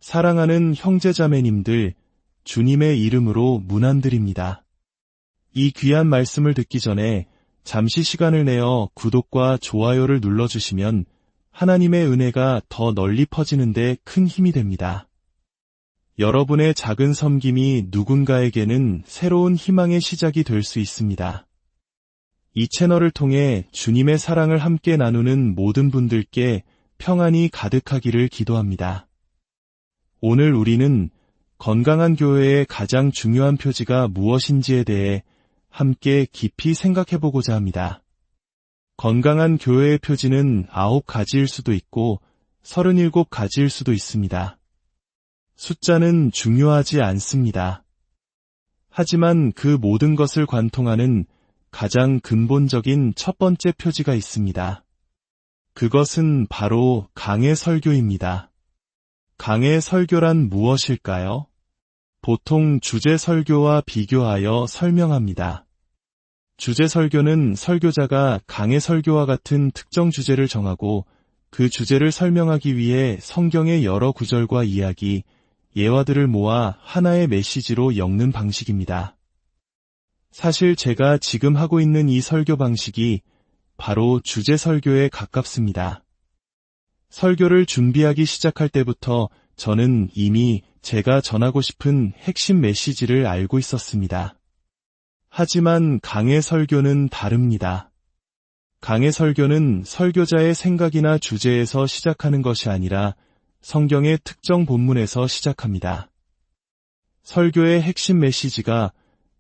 사랑하는 형제자매님들, 주님의 이름으로 문안드립니다. 이 귀한 말씀을 듣기 전에 잠시 시간을 내어 구독과 좋아요를 눌러주시면 하나님의 은혜가 더 널리 퍼지는 데 큰 힘이 됩니다. 여러분의 작은 섬김이 누군가에게는 새로운 희망의 시작이 될 수 있습니다. 이 채널을 통해 주님의 사랑을 함께 나누는 모든 분들께 평안이 가득하기를 기도합니다. 오늘 우리는 건강한 교회의 가장 중요한 표지가 무엇인지에 대해 함께 깊이 생각해보고자 합니다. 건강한 교회의 표지는 9가지일 수도 있고 37가지일 수도 있습니다. 숫자는 중요하지 않습니다. 하지만 그 모든 것을 관통하는 가장 근본적인 첫 번째 표지가 있습니다. 그것은 바로 강해 설교입니다. 강해 설교란 무엇일까요? 보통 주제 설교와 비교하여 설명합니다. 주제 설교는 설교자가 강해 설교와 같은 특정 주제를 정하고 그 주제를 설명하기 위해 성경의 여러 구절과 이야기, 예화들을 모아 하나의 메시지로 엮는 방식입니다. 사실 제가 지금 하고 있는 이 설교 방식이 바로 주제 설교에 가깝습니다. 설교를 준비하기 시작할 때부터 저는 이미 제가 전하고 싶은 핵심 메시지를 알고 있었습니다. 하지만 강해 설교는 다릅니다. 강해 설교는 설교자의 생각이나 주제에서 시작하는 것이 아니라 성경의 특정 본문에서 시작합니다. 설교의 핵심 메시지가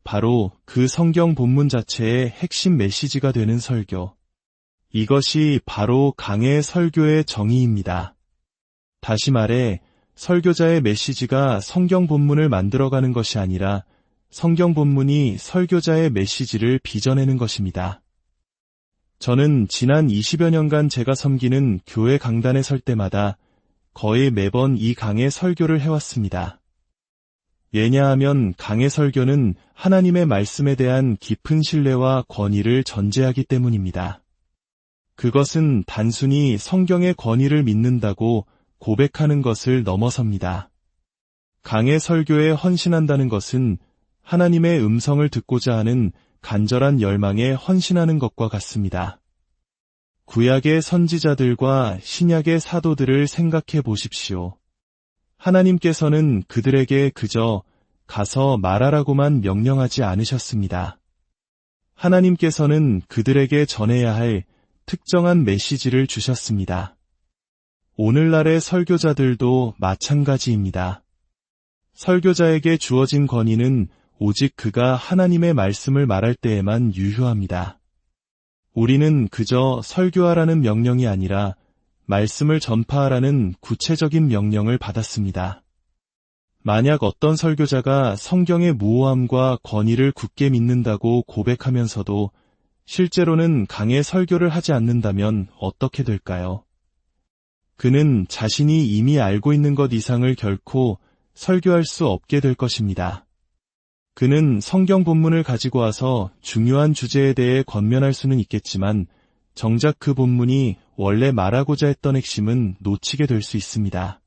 바로 그 성경 본문 자체의 핵심 메시지가 되는 설교. 이것이 바로 강해 설교의 정의입니다. 다시 말해, 설교자의 메시지가 성경 본문을 만들어가는 것이 아니라 성경 본문이 설교자의 메시지를 빚어내는 것입니다. 저는 지난 20여 년간 제가 섬기는 교회 강단에 설 때마다 거의 매번 이 강해 설교를 해왔습니다. 왜냐하면 강해 설교는 하나님의 말씀에 대한 깊은 신뢰와 권위를 전제하기 때문입니다. 그것은 단순히 성경의 권위를 믿는다고 고백하는 것을 넘어섭니다. 강해 설교에 헌신한다는 것은 하나님의 음성을 듣고자 하는 간절한 열망에 헌신하는 것과 같습니다. 구약의 선지자들과 신약의 사도들을 생각해 보십시오. 하나님께서는 그들에게 그저 가서 말하라고만 명령하지 않으셨습니다. 하나님께서는 그들에게 전해야 할 특정한 메시지를 주셨습니다. 오늘날의 설교자들도 마찬가지입니다. 설교자에게 주어진 권위는 오직 그가 하나님의 말씀을 말할 때에만 유효합니다. 우리는 그저 설교하라는 명령이 아니라 말씀을 전파하라는 구체적인 명령을 받았습니다. 만약 어떤 설교자가 성경의 무오함과 권위를 굳게 믿는다고 고백하면서도 실제로는 강해 설교를 하지 않는다면 어떻게 될까요? 그는 자신이 이미 알고 있는 것 이상을 결코 설교할 수 없게 될 것입니다. 그는 성경 본문을 가지고 와서 중요한 주제에 대해 권면할 수는 있겠지만 정작 그 본문이 원래 말하고자 했던 핵심은 놓치게 될 수 있습니다.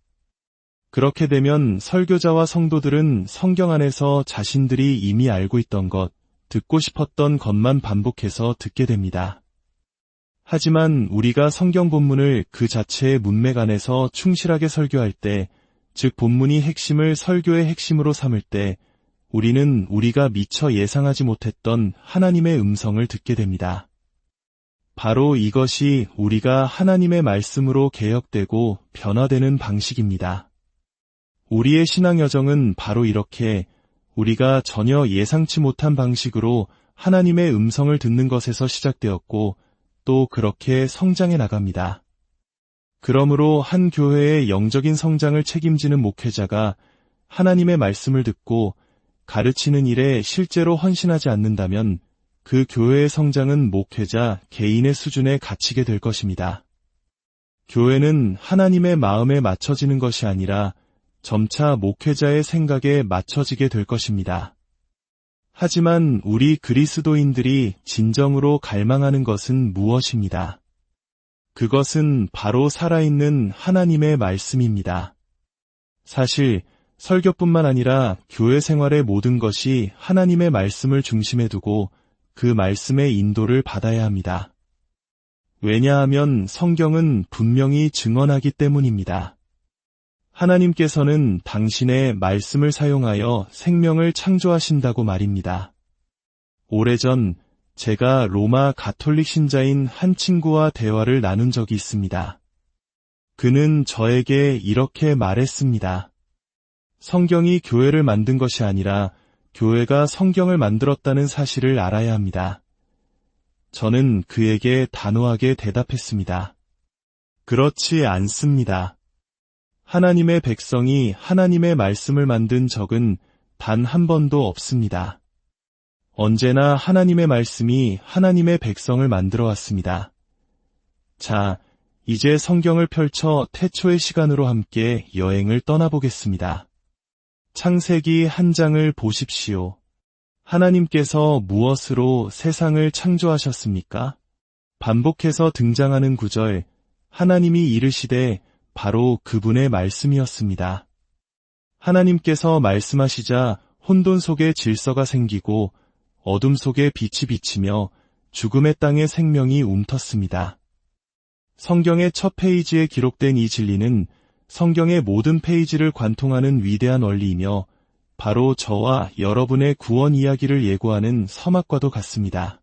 그렇게 되면 설교자와 성도들은 성경 안에서 자신들이 이미 알고 있던 것, 듣고 싶었던 것만 반복해서 듣게 됩니다. 하지만 우리가 성경 본문을 그 자체의 문맥 안에서 충실하게 설교할 때, 즉 본문이 핵심을 설교의 핵심으로 삼을 때, 우리는 우리가 미처 예상하지 못했던 하나님의 음성을 듣게 됩니다. 바로 이것이 우리가 하나님의 말씀으로 개혁되고 변화되는 방식입니다. 우리의 신앙 여정은 바로 이렇게 우리가 전혀 예상치 못한 방식으로 하나님의 음성을 듣는 것에서 시작되었고 또 그렇게 성장해 나갑니다. 그러므로 한 교회의 영적인 성장을 책임지는 목회자가 하나님의 말씀을 듣고 가르치는 일에 실제로 헌신하지 않는다면 그 교회의 성장은 목회자 개인의 수준에 갇히게 될 것입니다. 교회는 하나님의 마음에 맞춰지는 것이 아니라 점차 목회자의 생각에 맞춰지게 될 것입니다. 하지만 우리 그리스도인들이 진정으로 갈망하는 것은 무엇입니다? 그것은 바로 살아있는 하나님의 말씀입니다. 사실 설교뿐만 아니라 교회 생활의 모든 것이 하나님의 말씀을 중심에 두고 그 말씀의 인도를 받아야 합니다. 왜냐하면 성경은 분명히 증언하기 때문입니다. 하나님께서는 당신의 말씀을 사용하여 생명을 창조하신다고 말입니다. 오래전 제가 로마 가톨릭 신자인 한 친구와 대화를 나눈 적이 있습니다. 그는 저에게 이렇게 말했습니다. 성경이 교회를 만든 것이 아니라 교회가 성경을 만들었다는 사실을 알아야 합니다. 저는 그에게 단호하게 대답했습니다. 그렇지 않습니다. 하나님의 백성이 하나님의 말씀을 만든 적은 단 한 번도 없습니다. 언제나 하나님의 말씀이 하나님의 백성을 만들어 왔습니다. 자, 이제 성경을 펼쳐 태초의 시간으로 함께 여행을 떠나보겠습니다. 창세기 1장을 보십시오. 하나님께서 무엇으로 세상을 창조하셨습니까? 반복해서 등장하는 구절, 하나님이 이르시되 바로 그분의 말씀이었습니다. 하나님께서 말씀하시자 혼돈 속에 질서가 생기고 어둠 속에 빛이 비치며 죽음의 땅에 생명이 움텄습니다. 성경의 첫 페이지에 기록된 이 진리는 성경의 모든 페이지를 관통하는 위대한 원리이며 바로 저와 여러분의 구원 이야기를 예고하는 서막과도 같습니다.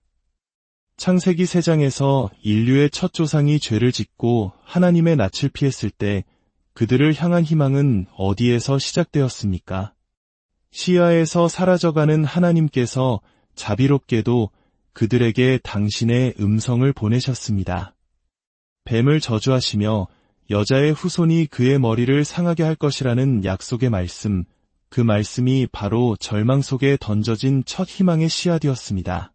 창세기 3장에서 인류의 첫 조상이 죄를 짓고 하나님의 낯을 피했을 때 그들을 향한 희망은 어디에서 시작되었습니까? 시야에서 사라져가는 하나님께서 자비롭게도 그들에게 당신의 음성을 보내셨습니다. 뱀을 저주하시며 여자의 후손이 그의 머리를 상하게 할 것이라는 약속의 말씀, 그 말씀이 바로 절망 속에 던져진 첫 희망의 씨앗이었습니다.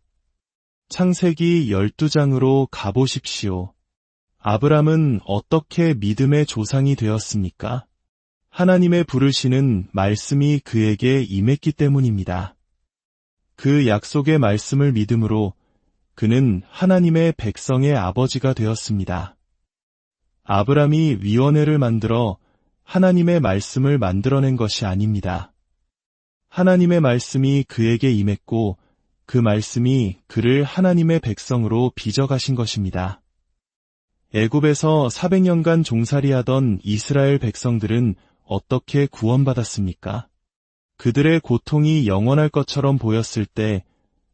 창세기 12장으로 가보십시오. 아브람은 어떻게 믿음의 조상이 되었습니까? 하나님의 부르시는 말씀이 그에게 임했기 때문입니다. 그 약속의 말씀을 믿음으로 그는 하나님의 백성의 아버지가 되었습니다. 아브람이 위원회를 만들어 하나님의 말씀을 만들어낸 것이 아닙니다. 하나님의 말씀이 그에게 임했고 그 말씀이 그를 하나님의 백성으로 빚어가신 것입니다. 애굽에서 400년간 종살이하던 이스라엘 백성들은 어떻게 구원받았습니까? 그들의 고통이 영원할 것처럼 보였을 때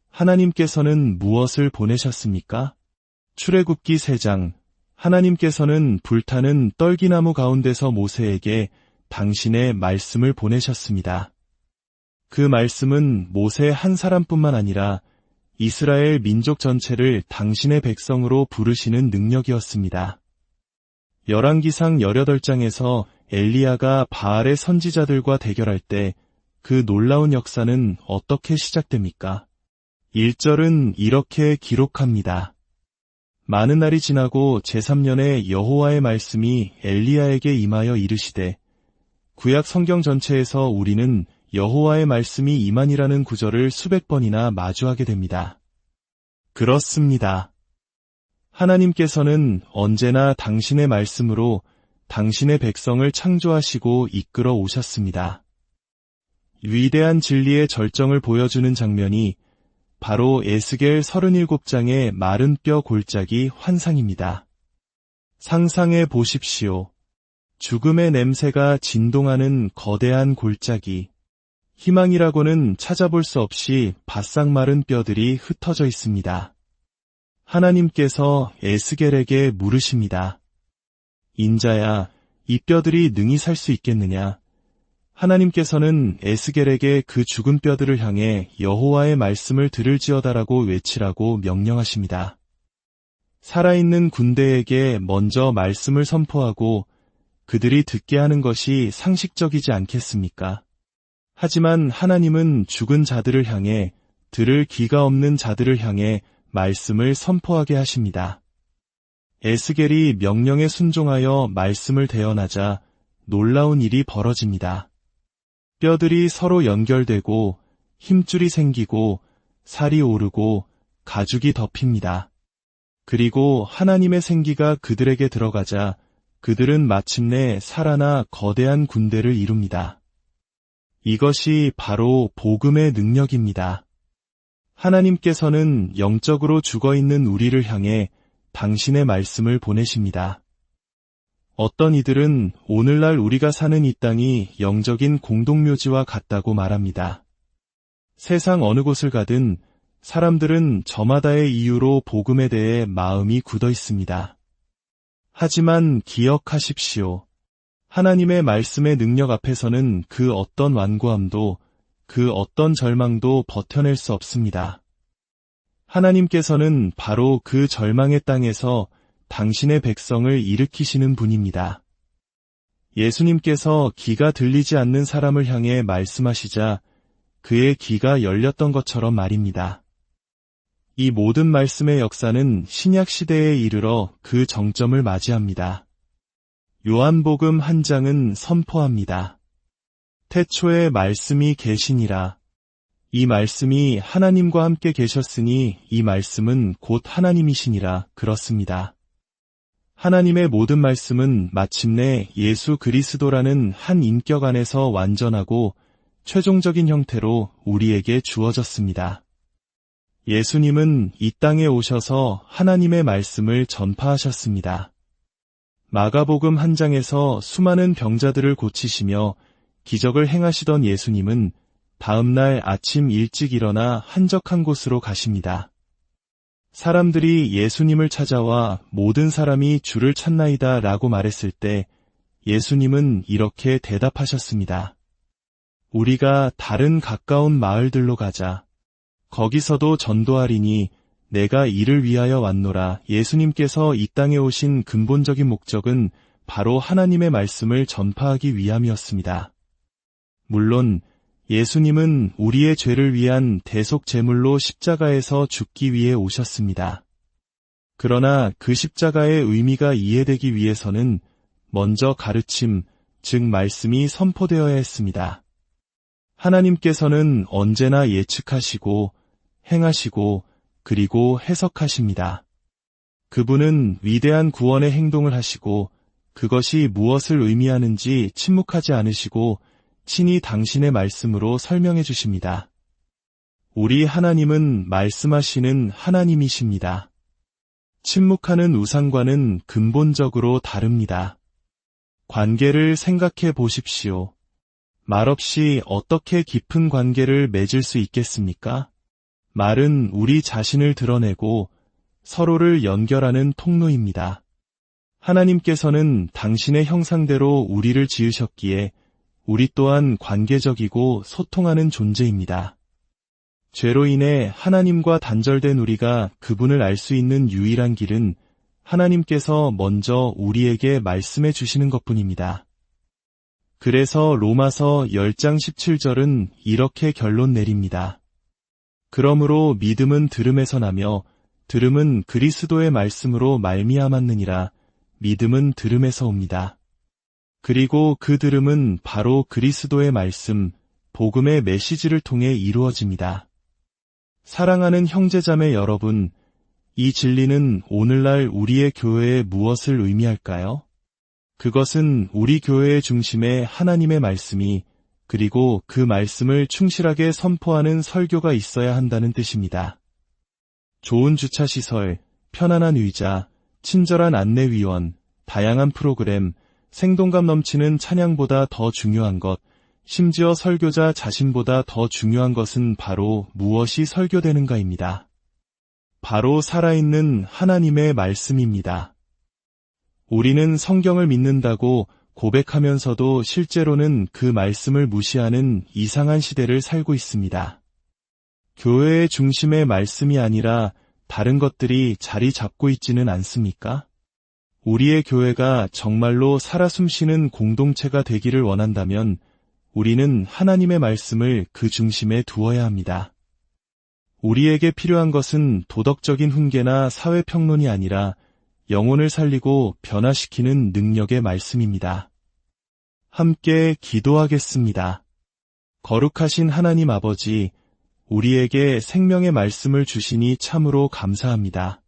하나님께서는 무엇을 보내셨습니까? 출애굽기 3장, 하나님께서는 불타는 떨기나무 가운데서 모세에게 당신의 말씀을 보내셨습니다. 그 말씀은 모세 한 사람뿐만 아니라 이스라엘 민족 전체를 당신의 백성으로 부르시는 능력이었습니다. 열왕기상 18장에서 엘리야가 바알의 선지자들과 대결할 때 그 놀라운 역사는 어떻게 시작됩니까? 1절은 이렇게 기록합니다. 많은 날이 지나고 제3년에 여호와의 말씀이 엘리야에게 임하여 이르시되, 구약 성경 전체에서 우리는 여호와의 말씀이 임하니라는 구절을 수백 번이나 마주하게 됩니다. 그렇습니다. 하나님께서는 언제나 당신의 말씀으로 당신의 백성을 창조하시고 이끌어 오셨습니다. 위대한 진리의 절정을 보여주는 장면이 바로 에스겔 37장의 마른 뼈 골짜기 환상입니다. 상상해 보십시오. 죽음의 냄새가 진동하는 거대한 골짜기. 희망이라고는 찾아볼 수 없이 바싹 마른 뼈들이 흩어져 있습니다. 하나님께서 에스겔에게 물으십니다. 인자야, 이 뼈들이 능히 살 수 있겠느냐? 하나님께서는 에스겔에게 그 죽은 뼈들을 향해 여호와의 말씀을 들을지어다라고 외치라고 명령하십니다. 살아있는 군대에게 먼저 말씀을 선포하고 그들이 듣게 하는 것이 상식적이지 않겠습니까? 하지만 하나님은 죽은 자들을 향해, 들을 귀가 없는 자들을 향해 말씀을 선포하게 하십니다. 에스겔이 명령에 순종하여 말씀을 대언하자 놀라운 일이 벌어집니다. 뼈들이 서로 연결되고 힘줄이 생기고 살이 오르고 가죽이 덮입니다. 그리고 하나님의 생기가 그들에게 들어가자 그들은 마침내 살아나 거대한 군대를 이룹니다. 이것이 바로 복음의 능력입니다. 하나님께서는 영적으로 죽어있는 우리를 향해 당신의 말씀을 보내십니다. 어떤 이들은 오늘날 우리가 사는 이 땅이 영적인 공동묘지와 같다고 말합니다. 세상 어느 곳을 가든 사람들은 저마다의 이유로 복음에 대해 마음이 굳어 있습니다. 하지만 기억하십시오. 하나님의 말씀의 능력 앞에서는 그 어떤 완고함도 그 어떤 절망도 버텨낼 수 없습니다. 하나님께서는 바로 그 절망의 땅에서 당신의 백성을 일으키시는 분입니다. 예수님께서 귀가 들리지 않는 사람을 향해 말씀하시자 그의 귀가 열렸던 것처럼 말입니다. 이 모든 말씀의 역사는 신약 시대에 이르러 그 정점을 맞이합니다. 요한복음 1장은 선포합니다. 태초에 말씀이 계시니라. 이 말씀이 하나님과 함께 계셨으니 이 말씀은 곧 하나님이시니라. 그렇습니다. 하나님의 모든 말씀은 마침내 예수 그리스도라는 한 인격 안에서 완전하고 최종적인 형태로 우리에게 주어졌습니다. 예수님은 이 땅에 오셔서 하나님의 말씀을 전파하셨습니다. 마가복음 1장에서 수많은 병자들을 고치시며 기적을 행하시던 예수님은 다음날 아침 일찍 일어나 한적한 곳으로 가십니다. 사람들이 예수님을 찾아와 모든 사람이 주를 찾나이다 라고 말했을 때 예수님은 이렇게 대답하셨습니다. 우리가 다른 가까운 마을들로 가자. 거기서도 전도하리니 내가 이를 위하여 왔노라. 예수님께서 이 땅에 오신 근본적인 목적은 바로 하나님의 말씀을 전파하기 위함이었습니다. 물론 예수님은 우리의 죄를 위한 대속 제물로 십자가에서 죽기 위해 오셨습니다. 그러나 그 십자가의 의미가 이해되기 위해서는 먼저 가르침, 즉 말씀이 선포되어야 했습니다. 하나님께서는 언제나 예측하시고 행하시고 그리고 해석하십니다. 그분은 위대한 구원의 행동을 하시고 그것이 무엇을 의미하는지 침묵하지 않으시고 친히 당신의 말씀으로 설명해 주십니다. 우리 하나님은 말씀하시는 하나님이십니다. 침묵하는 우상과는 근본적으로 다릅니다. 관계를 생각해 보십시오. 말없이 어떻게 깊은 관계를 맺을 수 있겠습니까? 말은 우리 자신을 드러내고 서로를 연결하는 통로입니다. 하나님께서는 당신의 형상대로 우리를 지으셨기에 우리 또한 관계적이고 소통하는 존재입니다. 죄로 인해 하나님과 단절된 우리가 그분을 알 수 있는 유일한 길은 하나님께서 먼저 우리에게 말씀해 주시는 것뿐입니다. 그래서 로마서 10장 17절은 이렇게 결론 내립니다. 그러므로 믿음은 들음에서 나며 들음은 그리스도의 말씀으로 말미암았느니라. 믿음은 들음에서 옵니다. 그리고 그 들음은 바로 그리스도의 말씀, 복음의 메시지를 통해 이루어집니다. 사랑하는 형제자매 여러분, 이 진리는 오늘날 우리의 교회에 무엇을 의미할까요? 그것은 우리 교회의 중심에 하나님의 말씀이 그리고 그 말씀을 충실하게 선포하는 설교가 있어야 한다는 뜻입니다. 좋은 주차시설, 편안한 의자, 친절한 안내위원, 다양한 프로그램, 생동감 넘치는 찬양보다 더 중요한 것, 심지어 설교자 자신보다 더 중요한 것은 바로 무엇이 설교되는가입니다. 바로 살아있는 하나님의 말씀입니다. 우리는 성경을 믿는다고 고백하면서도 실제로는 그 말씀을 무시하는 이상한 시대를 살고 있습니다. 교회의 중심의 말씀이 아니라 다른 것들이 자리 잡고 있지는 않습니까? 우리의 교회가 정말로 살아 숨쉬는 공동체가 되기를 원한다면 우리는 하나님의 말씀을 그 중심에 두어야 합니다. 우리에게 필요한 것은 도덕적인 훈계나 사회평론이 아니라 영혼을 살리고 변화시키는 능력의 말씀입니다. 함께 기도하겠습니다. 거룩하신 하나님 아버지, 우리에게 생명의 말씀을 주시니 참으로 감사합니다.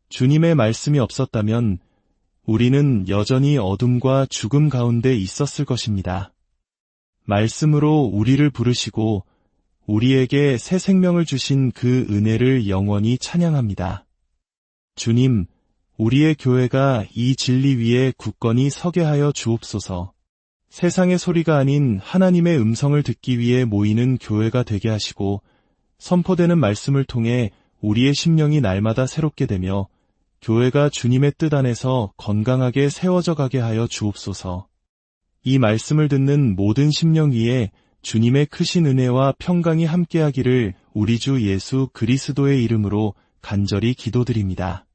주님의 말씀이 없었다면 우리는 여전히 어둠과 죽음 가운데 있었을 것입니다. 말씀으로 우리를 부르시고 우리에게 새 생명을 주신 그 은혜를 영원히 찬양합니다. 주님, 우리의 교회가 이 진리 위에 굳건히 서게 하여 주옵소서. 세상의 소리가 아닌 하나님의 음성을 듣기 위해 모이는 교회가 되게 하시고 선포되는 말씀을 통해 우리의 심령이 날마다 새롭게 되며 교회가 주님의 뜻 안에서 건강하게 세워져 가게 하여 주옵소서. 이 말씀을 듣는 모든 심령 위에 주님의 크신 은혜와 평강이 함께하기를 우리 주 예수 그리스도의 이름으로 간절히 기도드립니다.